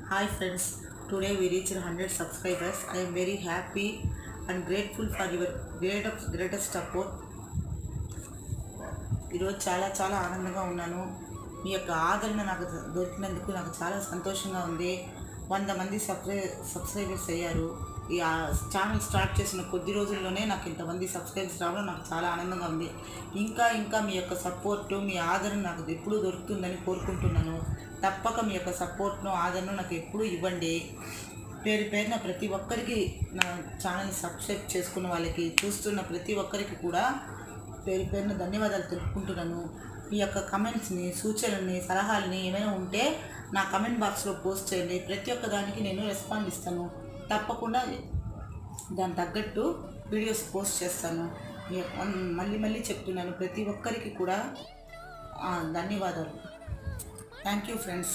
Hi friends, today we reached 100 subscribers. I am very happy and grateful for your greatest support. ఈరోజు చాలా చాలా ఆనందంగా ఉన్నాను. మీ యొక్క ఆదరణ నాకు దొరికినందుకు నాకు చాలా సంతోషంగా ఉంది. 100 మంది సబ్స్క్రైబర్స్ అయ్యారు. ఈ ఛానల్ స్టార్ట్ చేసిన కొద్ది రోజుల్లోనే నాకు ఇంతమంది సబ్స్క్రైబర్స్ రావడం నాకు చాలా ఆనందంగా ఉంది. ఇంకా మీ యొక్క సపోర్టు, మీ ఆదరణ నాకు ఎప్పుడూ దొరుకుతుందని కోరుకుంటున్నాను. తప్పక మీ యొక్క సపోర్ట్ను, ఆదరణ నాకు ఎప్పుడూ ఇవ్వండి. పేరున ప్రతి ఒక్కరికి, నా ఛానల్ని సబ్స్క్రైబ్ చేసుకున్న వాళ్ళకి, చూస్తున్న ప్రతి ఒక్కరికి కూడా పేరున ధన్యవాదాలు తెలుపుకుంటున్నాను. మీ యొక్క కమెంట్స్ని, సూచనల్ని, సలహాలని ఏమైనా ఉంటే నా కమెంట్ బాక్స్లో పోస్ట్ చేయండి. ప్రతి ఒక్క దానికి నేను రెస్పాండ్ ఇస్తాను. తప్పకుండా దాని తగ్గట్టు వీడియోస్ పోస్ట్ చేస్తాను. మళ్ళీ చెప్తున్నాను, ప్రతి ఒక్కరికి కూడా ధన్యవాదాలు. Thank you friends.